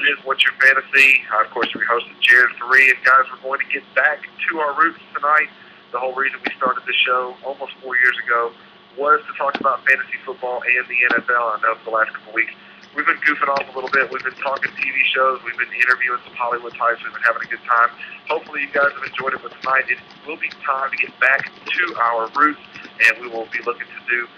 It is What's Your Fantasy. Of course, we hosted Jared 3, and guys, we're going to get back to our roots tonight. The whole reason we started this show almost 4 years ago was to talk about fantasy football and the NFL. I know for the last couple of weeks we've been goofing off a little bit. We've been talking TV shows. We've been interviewing some Hollywood types. We've been having a good time. Hopefully you guys have enjoyed it, but tonight it will be time to get back to our roots, and we will be looking to do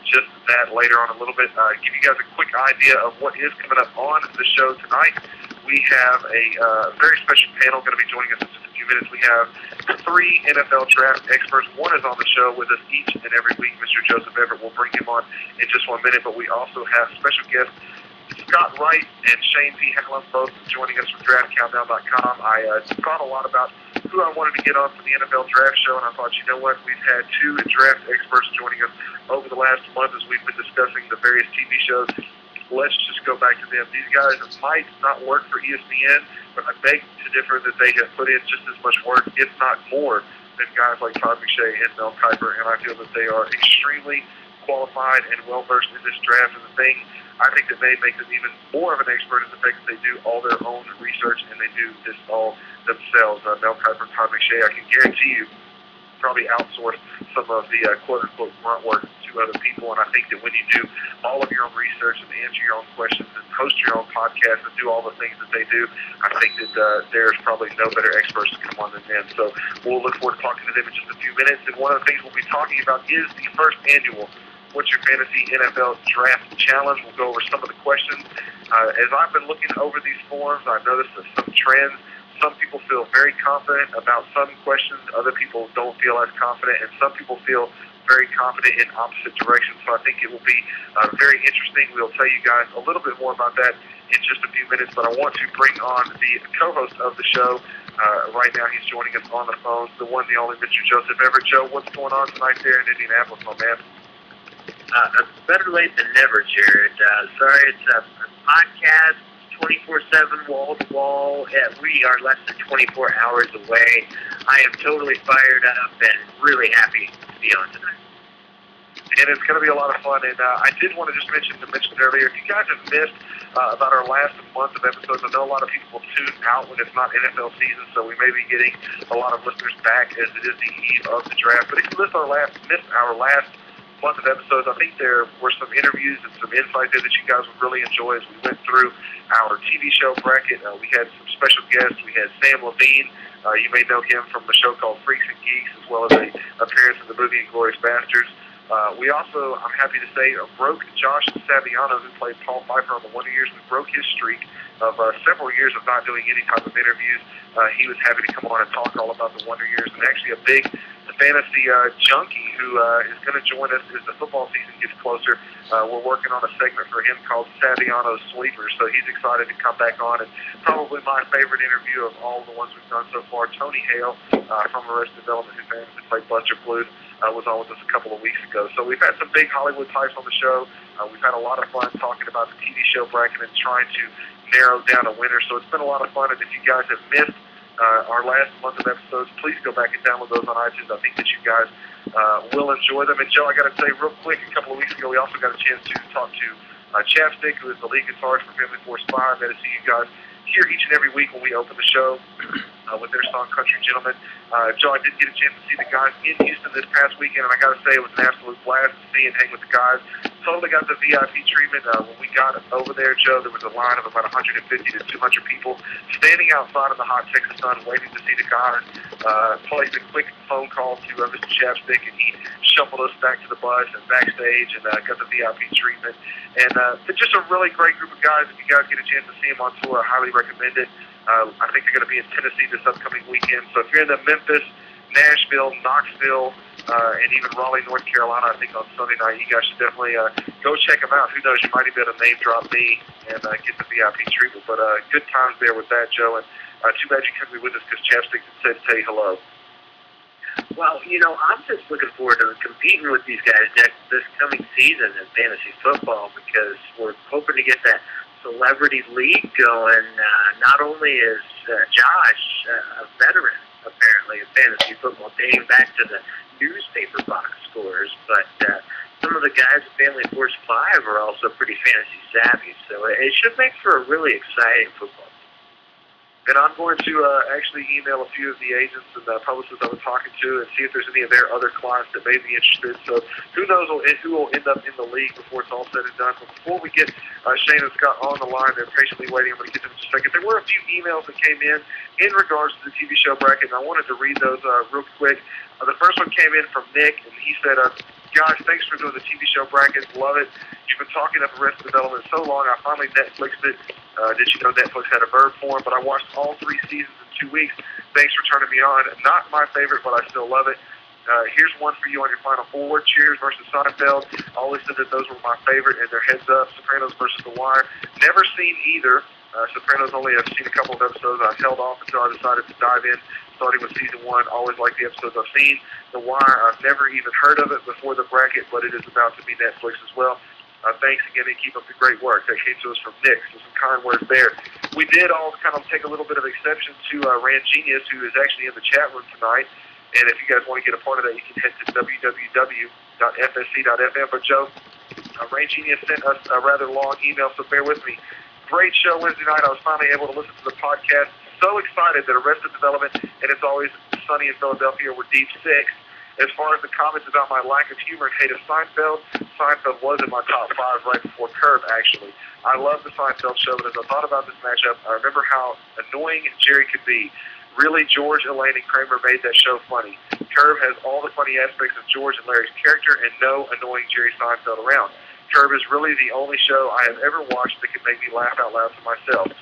just that later on a little bit. Give you guys a quick idea of what is coming up on the show tonight. We have a very special panel going to be joining us in just a few minutes. We have 3 NFL draft experts. One is on the show with us each and every week. Mr. Joseph Everett, we'll bring him on in just 1 minute, but we also have special guests Scott Wright and Shane P. Hallam, both joining us from DraftCountdown.com. I thought a lot about who I wanted to get on for the NFL Draft Show, and I thought, you know what, we've had 2 draft experts joining us over the last month as we've been discussing the various TV shows. Let's just go back to them. These guys might not work for ESPN, but I beg to differ that they have put in just as much work, if not more, than guys like Todd McShay and Mel Kiper, and I feel that they are extremely qualified and well-versed in this draft. And the thing I think that may make them even more of an expert is the fact that they do all their own research and they do this all themselves. Mel Kiper and Todd McShay, I can guarantee you, probably outsource some of the quote-unquote grunt work to other people. And I think that when you do all of your own research and answer your own questions and host your own podcast and do all the things that they do, I think that there's probably no better experts to come on than them. So we'll look forward to talking to them in just a few minutes. And one of the things we'll be talking about is the first annual What's Your Fantasy NFL Draft Challenge. We'll go over some of the questions. As I've been looking over these forums, I've noticed that some trends. Some people feel very confident about some questions. Other people don't feel as confident, and some people feel very confident in opposite directions. So I think it will be very interesting. We'll tell you guys a little bit more about that in just a few minutes, but I want to bring on the co-host of the show. Right now he's joining us on the phone, the one, the only Mr. Joseph Everett. Joe, what's going on tonight there in Indianapolis, my man? Better late than never, Jared. Sorry, it's a podcast, 24/7, wall-to-wall. We are less than 24 hours away. I am totally fired up and really happy to be on tonight. And it's going to be a lot of fun. And I did want to just mention it earlier, if you guys have missed about our last month of episodes, I know a lot of people will tune out when it's not NFL season, so we may be getting a lot of listeners back as it is the eve of the draft. But if you missed our last month of episodes, I think there were some interviews and some insight there that you guys would really enjoy as we went through our TV show bracket. We had some special guests. We had Sam Levine. You may know him from a show called Freaks and Geeks, as well as a appearance in the movie Inglourious Basterds. We also, I'm happy to say, broke Josh Saviano, who played Paul Pfeiffer on The Wonder Years. We broke his streak of several years of not doing any type of interviews. He was happy to come on and talk all about The Wonder Years, and actually a big fantasy junkie who is going to join us as the football season gets closer. We're working on a segment for him called Saviano's Sleepers, so he's excited to come back on. And probably my favorite interview of all the ones we've done so far, Tony Hale from Arrested Development, who famously played Buster Bluth, was on with us a couple of weeks ago. So we've had some big Hollywood types on the show. We've had a lot of fun talking about the TV show bracket and trying to narrow down a winner. So it's been a lot of fun. And if you guys have missed our last month of episodes, please go back and download those on iTunes. I think that you guys will enjoy them. And Joe, I got to say real quick, a couple of weeks ago, we also got a chance to talk to Chapstick, who is the lead guitarist for Family Force 5. That is see you guys here each and every week when we open the show with their song Country Gentlemen. Joe, I did get a chance to see the guys in Houston this past weekend, and I got to say it was an absolute blast to see and hang with the guys. Totally got the VIP treatment. When we got over there, Joe, there was a line of about 150 to 200 people standing outside in the hot Texas sun waiting to see the guys. Placed a quick phone call to Mr. Chapstick, and he shuffled us back to the bus and backstage and got the VIP treatment. And just a really great group of guys. If you guys get a chance to see them on tour, I highly recommend it. I think they're going to be in Tennessee this upcoming weekend. So if you're in the Memphis, Nashville, Knoxville, and even Raleigh, North Carolina, I think on Sunday night, you guys should definitely go check them out. Who knows, you might even be able to name drop me and get the VIP treatment. But good times there with that, Joe. And too bad you couldn't be with us because Chapstick said to say hello. Well, I'm just looking forward to competing with these guys this coming season in fantasy football, because we're hoping to get that celebrity league going. Not only is Josh a veteran, apparently, of fantasy football, dating back to the newspaper box scores, but some of the guys at Family Force 5 are also pretty fantasy savvy, so it should make for a really exciting football. And I'm going to actually email a few of the agents and publicists I was talking to and see if there's any of their other clients that may be interested. So who knows who will end up in the league before it's all said and done. But before we get Shane and Scott on the line, they're patiently waiting. I'm going to get them in just a second. There were a few emails that came in regards to the TV show bracket, and I wanted to read those real quick. The first one came in from Nick, and he said, guys, thanks for doing the TV show bracket. Love it. You've been talking up Arrested Development so long, I finally Netflixed it. Did you know Netflix had a verb form? But I watched all 3 seasons in 2 weeks. Thanks for turning me on. Not my favorite, but I still love it. Here's one for you on your Final Four. Cheers versus Seinfeld. Always said that those were my favorite, and their heads up. Sopranos versus The Wire. Never seen either. Sopranos only have seen a couple of episodes. I held off until I decided to dive in, starting with season 1. Always like the episodes I've seen. The Wire, I've never even heard of it before the bracket, but it is about to be Netflix as well. Thanks again, and keep up the great work. That came to us from Nick, so some kind words there. We did all kind of take a little bit of exception to Rand Genius, who is actually in the chat room tonight. And if you guys want to get a part of that, you can head to www.fsc.fm. But Joe, Rand Genius sent us a rather long email, so bear with me. Great show Wednesday night. I was finally able to listen to the podcast. So excited that Arrested Development and It's Always Sunny in Philadelphia were deep 6. As far as the comments about my lack of humor and hate of Seinfeld, Seinfeld was in my top 5 right before Curb, actually. I love the Seinfeld show, but as I thought about this matchup, I remember how annoying Jerry could be. Really, George, Elaine, and Kramer made that show funny. Curb has all the funny aspects of George and Larry's character and no annoying Jerry Seinfeld around. Curb is really the only show I have ever watched that can make me laugh out loud to myself.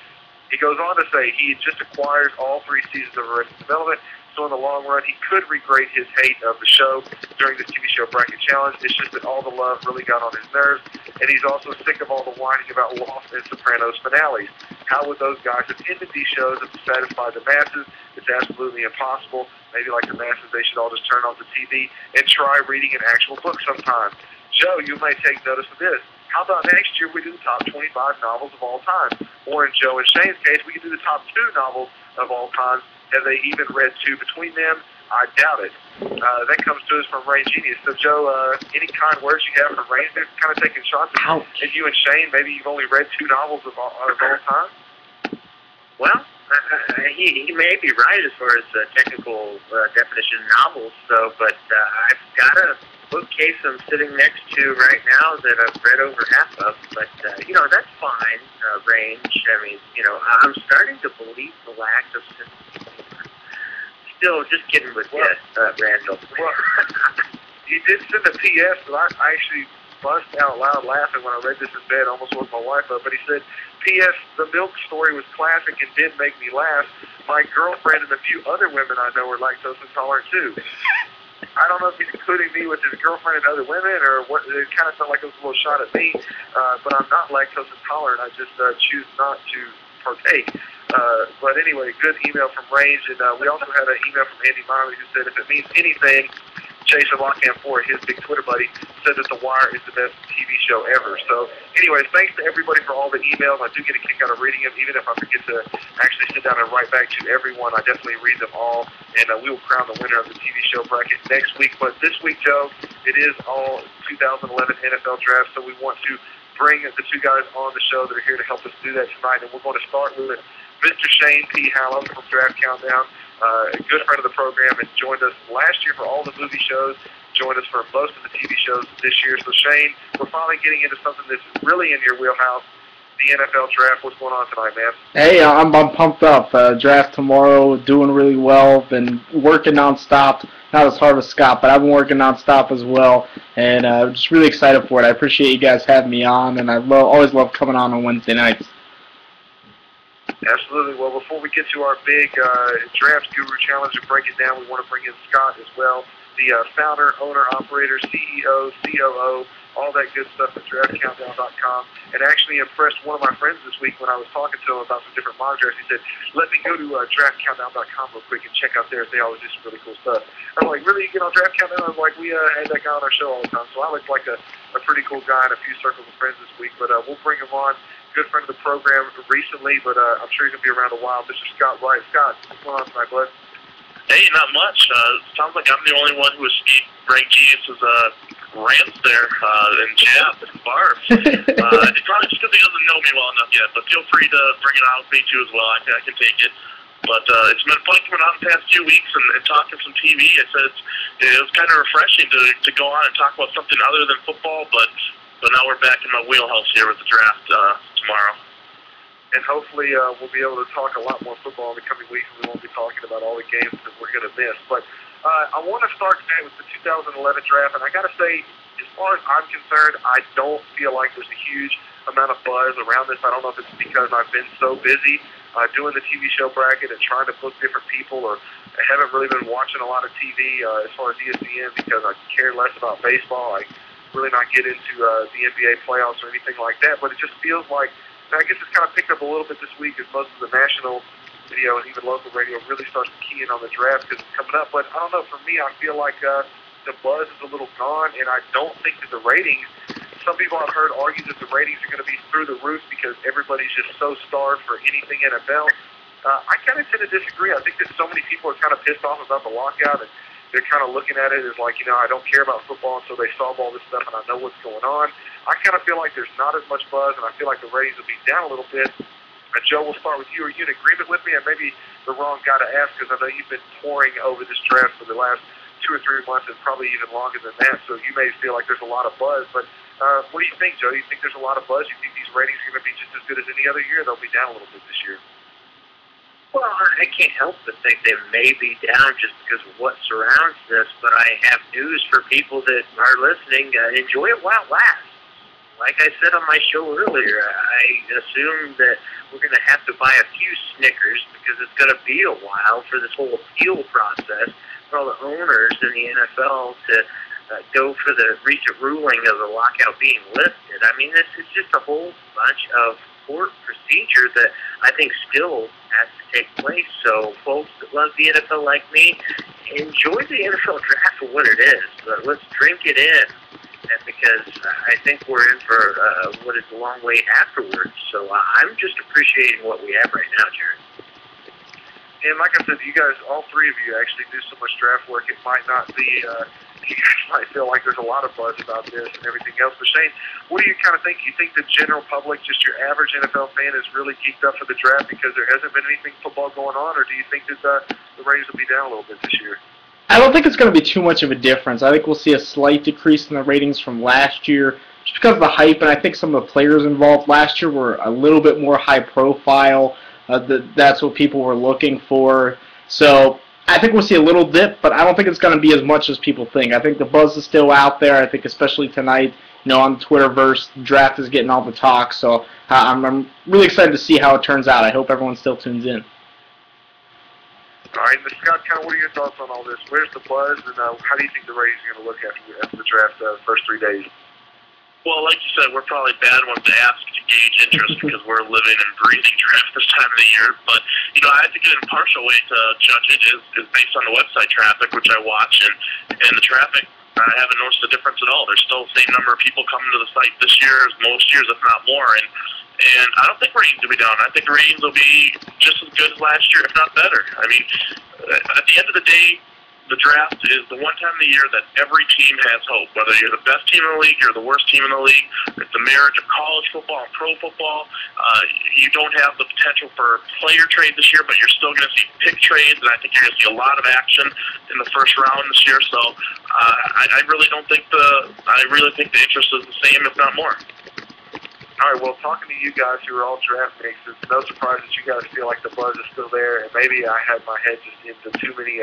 He goes on to say he just acquires all 3 seasons of Arrested Development, so in the long run, he could regrade his hate of the show during the TV show bracket challenge. It's just that all the love really got on his nerves, and he's also sick of all the whining about Lost and Sopranos finales. How would those guys have ended these shows to satisfy the masses? It's absolutely impossible. Maybe like the masses, they should all just turn on the TV and try reading an actual book sometime. Joe, you may take notice of this. How about next year we do the top 25 novels of all time? Or in Joe and Shane's case, we can do the top 2 novels of all time. Have they even read 2 between them? I doubt it. That comes to us from Rain Genius. So, Joe, any kind words you have for Rain? They're kind of taking shots at you and Shane. Maybe you've only read 2 novels of all time? Well, he may be right as far as technical definition of novels, so, but I've got a bookcase I'm sitting next to right now that I've read over half of, but, that's fine, range. I mean, I'm starting to believe the lack of still just kidding with you, Randall. Well, you did send a PS, but I actually bust out loud laughing when I read this in bed. I almost woke my wife up. But he said, P.S. The milk story was classic and did make me laugh. My girlfriend and a few other women I know are lactose intolerant too. I don't know if he's including me with his girlfriend and other women, or what. It kind of felt like it was a little shot at me. But I'm not lactose intolerant. I just choose not to partake. But anyway, good email from Range, and we also had an email from Andy Miley who said if it means anything, Jason Lockham Ford, his big Twitter buddy, said that The Wire is the best TV show ever. So anyways, thanks to everybody for all the emails. I do get a kick out of reading them, even if I forget to actually sit down and write back to everyone. I definitely read them all, and we will crown the winner of the TV show bracket next week. But this week, Joe, it is all 2011 NFL draft, so we want to bring the 2 guys on the show that are here to help us do that tonight, and we're going to start with Mr. Shane P. Hallam from Draft Countdown, a good friend of the program, and joined us last year for all the movie shows, joined us for most of the TV shows this year. So, Shane, we're finally getting into something that's really in your wheelhouse, the NFL draft. What's going on tonight, man? Hey, I'm pumped up. Draft tomorrow, doing really well. Been working nonstop. Not as hard as Scott, but I've been working nonstop as well, and just really excited for it. I appreciate you guys having me on, and I always love coming on Wednesday nights. Absolutely. Well, before we get to our big Draft Guru Challenge and break it down, we want to bring in Scott as well, the founder, owner, operator, CEO, COO, all that good stuff at DraftCountdown.com, and actually impressed one of my friends this week when I was talking to him about some different mock drafts. He said, let me go to DraftCountdown.com real quick and check out theirs. They always do some really cool stuff. I'm like, really? You get on Draft Countdown? I was like, we had that guy on our show all the time. So I look like a pretty cool guy and a few circles of friends this week, but we'll bring him on. Good friend of the program recently, but I'm sure he's going to be around a while. Mr. Scott Wright. Scott, what's going on tonight, bud? Hey, not much. Sounds like I'm the only one who escaped Rank Genius's rants there and jabs and barfs. It's probably just because he doesn't know me well enough yet, but feel free to bring it out with me too as well. I can take it. But it's been fun coming on the past few weeks and talking some TV. It was kind of refreshing to go on and talk about something other than football, but now we're back in my wheelhouse here with the draft tomorrow. And hopefully we'll be able to talk a lot more football in the coming weeks, and we won't be talking about all the games that we're going to miss. But I want to start today with the 2011 draft, and I got to say, as far as I'm concerned, I don't feel like there's a huge amount of buzz around this. I don't know if it's because I've been so busy doing the TV show bracket and trying to book different people, or I haven't really been watching a lot of TV as far as ESPN because I care less about baseball. I really not get into the NBA playoffs or anything like that, but it just feels like, I guess it's kind of picked up a little bit this week as most of the national video and even local radio really starts to key in on the draft because it's coming up. But I don't know, for me, I feel like the buzz is a little gone, and I don't think that the ratings, some people I've heard argue that the ratings are going to be through the roof because everybody's just so starved for anything NFL. I kind of tend to disagree. I think that so many people are kind of pissed off about the lockout, and they're kind of looking at it as like, I don't care about football until they solve all this stuff and I know what's going on. I kind of feel like there's not as much buzz, and I feel like the ratings will be down a little bit. Joe, we'll start with you. Are you in agreement with me? And maybe the wrong guy to ask because I know you've been pouring over this draft for the last 2 or 3 months and probably even longer than that, so you may feel like there's a lot of buzz. But what do you think, Joe? Do you think there's a lot of buzz? You think these ratings are going to be just as good as any other year? They'll be down a little bit this year. Well, I can't help but think they may be down just because of what surrounds this, but I have news for people that are listening. Enjoy it while it lasts. Like I said on my show earlier, I assume that we're going to have to buy a few Snickers because it's going to be a while for this whole appeal process for all the owners in the NFL to go for the recent ruling of the lockout being lifted. I mean, this is just a whole bunch of court procedure that I think still has to take place. So folks that love the NFL like me, enjoy the NFL draft for what it is, but let's drink it in. And because I think we're in for what is a long wait afterwards. So I'm just appreciating what we have right now, Jared. And like I said, you guys, all three of you actually do so much draft work, it might not be, you guys might feel like there's a lot of buzz about this and everything else. But Shane, what do you kind of think? You think the general public, just your average NFL fan, is really geeked up for the draft because there hasn't been anything football going on, or do you think that the ratings will be down a little bit this year? I don't think it's going to be too much of a difference. I think we'll see a slight decrease in the ratings from last year just because of the hype, and I think some of the players involved last year were a little bit more high profile. That's what people were looking for. So I think we'll see a little dip, but I don't think it's going to be as much as people think. I think the buzz is still out there. I think especially tonight, on Twitterverse, the draft is getting all the talk. So I'm really excited to see how it turns out. I hope everyone still tunes in. All right, Scott, kind of what are your thoughts on all this? Where's the buzz, and how do you think the ratings are going to look after the draft first 3 days? Well, like you said, we're probably bad ones to ask to gauge interest because we're living and breathing draft this time of the year. But, I think an impartial way to judge it is based on the website traffic, which I watch, and the traffic, I haven't noticed a difference at all. There's still the same number of people coming to the site this year as most years, if not more. And I don't think ratings will be down. I think the ratings will be just as good as last year, if not better. I mean, at the end of the day, the draft is the one time of the year that every team has hope. Whether you're the best team in the league, you're the worst team in the league. It's the marriage of college football and pro football. You don't have the potential for player trade this year, but you're still going to see pick trades, and I think you're going to see a lot of action in the first round this year. So I really think the interest is the same, if not more. All right, well, talking to you guys who are all draft picks, it's no surprise that you guys feel like the buzz is still there, and maybe I had my head just into too many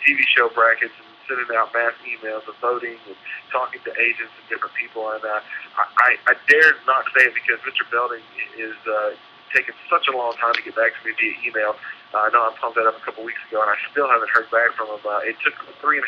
TV show brackets and sending out mass emails and voting and talking to agents and different people. And I dare not say it because Mr. Belding is taking such a long time to get back to me via email. I know I pumped that up a couple weeks ago, and I still haven't heard back from him. It took 3.5